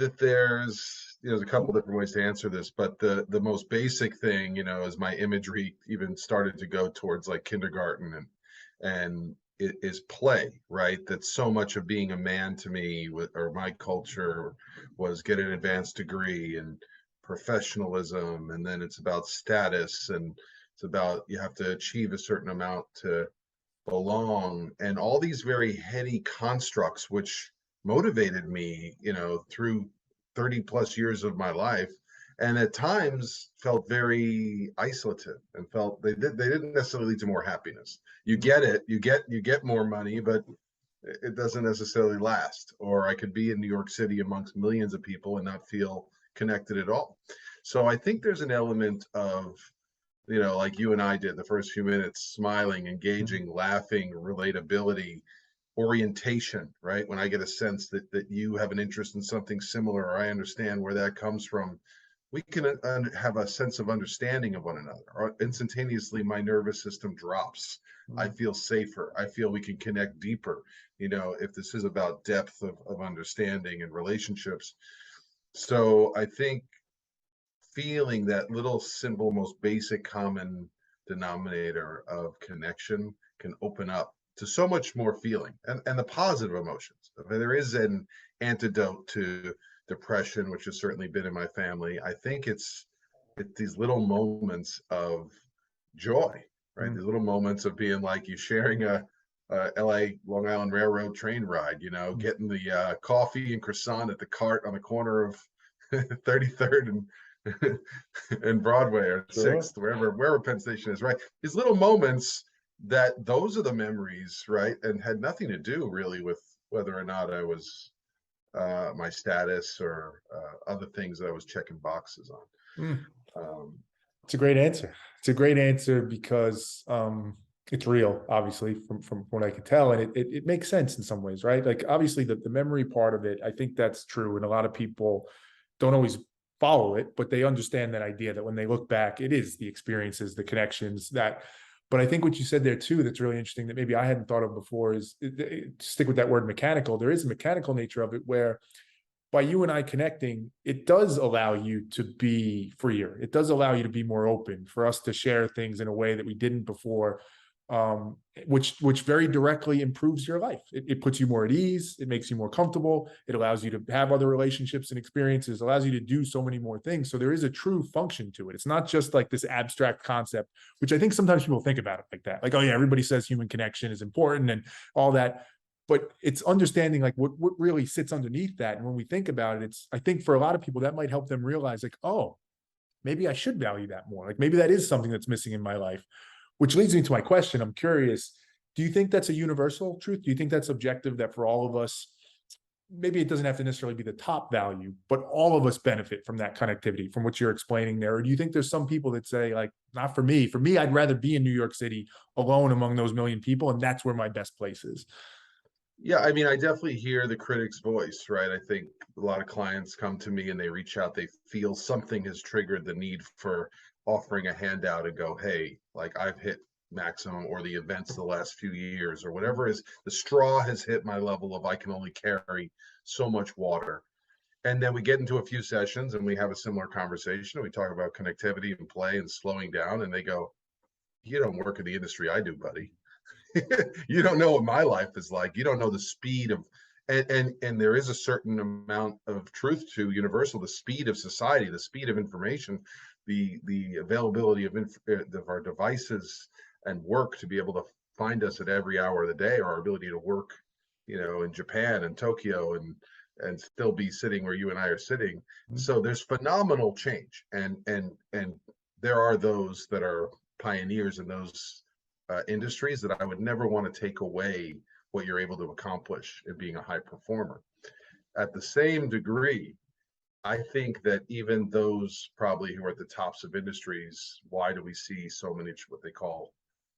that there's a couple different ways to answer this, but the most basic thing, is my imagery even started to go towards like kindergarten, and it is play, right? That so much of being a man to me, or my culture, was get an advanced degree and professionalism, and then it's about status, and it's about you have to achieve a certain amount to belong, and all these very heady constructs which motivated me, through 30 plus years of my life, and at times felt very isolative, and felt they didn't necessarily lead to more happiness. You get it, you get more money, but it doesn't necessarily last. Or I could be in New York City amongst millions of people and not feel connected at all. So I think there's an element of, like you and I did the first few minutes, smiling, engaging, laughing, relatability, orientation, right? When I get a sense that you have an interest in something similar, or I understand where that comes from, we can have a sense of understanding of one another. Or instantaneously, my nervous system drops. I feel safer. I feel we can connect deeper, if this is about depth of understanding and relationships. So I think feeling that little simple, most basic common denominator of connection can open up to so much more feeling, and the positive emotions. I mean, there is an antidote to depression, which has certainly been in my family. I think it's these little moments of joy, right? These little moments of being like you sharing a LA Long Island Railroad train ride, getting the coffee and croissant at the cart on the corner of 33rd and Broadway, or Sure. 6th, wherever Penn Station is, right? These little moments, those are the memories, right? And had nothing to do really with whether or not I was my status, or other things that I was checking boxes on. Mm. Um, It's a great answer. It's a great answer because it's real, obviously, from what I can tell. And it makes sense in some ways, right? Like, obviously, the memory part of it, I think that's true. And a lot of people don't always follow it, but they understand that idea that when they look back, it is the experiences, the connections that. But I think what you said there too, that's really interesting, that maybe I hadn't thought of before, is stick with that word mechanical. There is a mechanical nature of it, where by you and I connecting, it does allow you to be freer. It does allow you to be more open, for us to share things in a way that we didn't before, which very directly improves your life. It puts you more at ease. It makes you more comfortable. It allows you to have other relationships and experiences, allows you to do so many more things. So there is a true function to it. It's not just like this abstract concept, which I think sometimes people think about it like that. Like, oh yeah, everybody says human connection is important and all that. But it's understanding like what really sits underneath that. And when we think about it, I think for a lot of people that might help them realize, like, oh, maybe I should value that more. Like, maybe that is something that's missing in my life, which leads me to my question. I'm curious, do you think that's a universal truth? Do you think that's objective, that for all of us, maybe it doesn't have to necessarily be the top value, but all of us benefit from that connectivity, from what you're explaining there? Or do you think there's some people that say, like, not for me, I'd rather be in New York City alone among those million people, and that's where my best place is? Yeah, I mean, I definitely hear the critic's voice, right? I think a lot of clients come to me and they reach out, they feel something has triggered the need for offering a handout and go, hey, like I've hit maximum, or the events the last few years, or whatever is the straw has hit my level of I can only carry so much water. And then we get into a few sessions and we have a similar conversation, and we talk about connectivity and play and slowing down, and they go, you don't work in the industry I do, buddy. You don't know what my life is like. You don't know the speed of, and there is a certain amount of truth to universal, the speed of society, the speed of information, the availability of our devices and work to be able to find us at every hour of the day, or our ability to work, in Japan and Tokyo, and still be sitting where you and I are sitting. So there's phenomenal change, and there are those that are pioneers in those industries that I would never want to take away what you're able to accomplish in being a high performer. At the same degree, I think that even those probably who are at the tops of industries, why do we see so many what they call,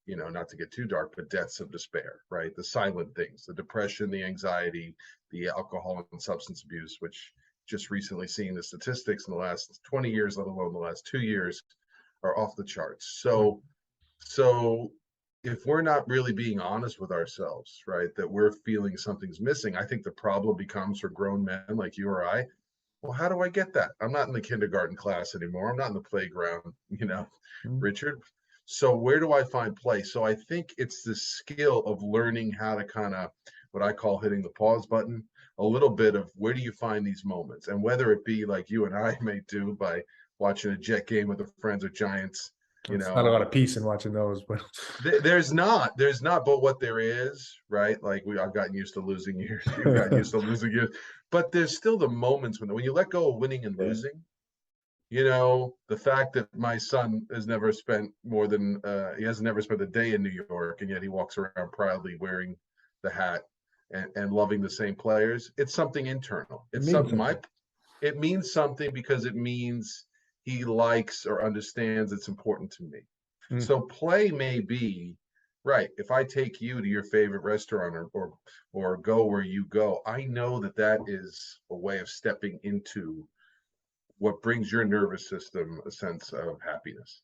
not to get too dark, but deaths of despair, right? The silent things, the depression, the anxiety, the alcohol and substance abuse, which just recently seeing the statistics in the last 20 years, let alone the last 2 years, are off the charts. So if we're not really being honest with ourselves, right, that we're feeling something's missing, I think the problem becomes for grown men like you or I, Well, how do I get that? I'm not in the kindergarten class anymore. I'm not in the playground, Mm. Richard. So where do I find play? So I think it's the skill of learning how to kind of what I call hitting the pause button, a little bit of where do you find these moments? And whether it be like you and I may do by watching a Jet game with the Friends or Giants, you It's not a know, lot of peace in watching those, but there's not, but what there is, right? Like I've gotten used to losing years, you've gotten used to losing years, but there's still the moments when you let go of winning and yeah. losing. The fact that my son has never spent more than he has never spent a day in New York, and yet he walks around proudly wearing the hat and loving the same players. It's something internal. It It's means something something. it means something because it means he likes or understands it's important to me. Mm. So play may be right. If I take you to your favorite restaurant or go where you go, I know that that is a way of stepping into what brings your nervous system a sense of happiness.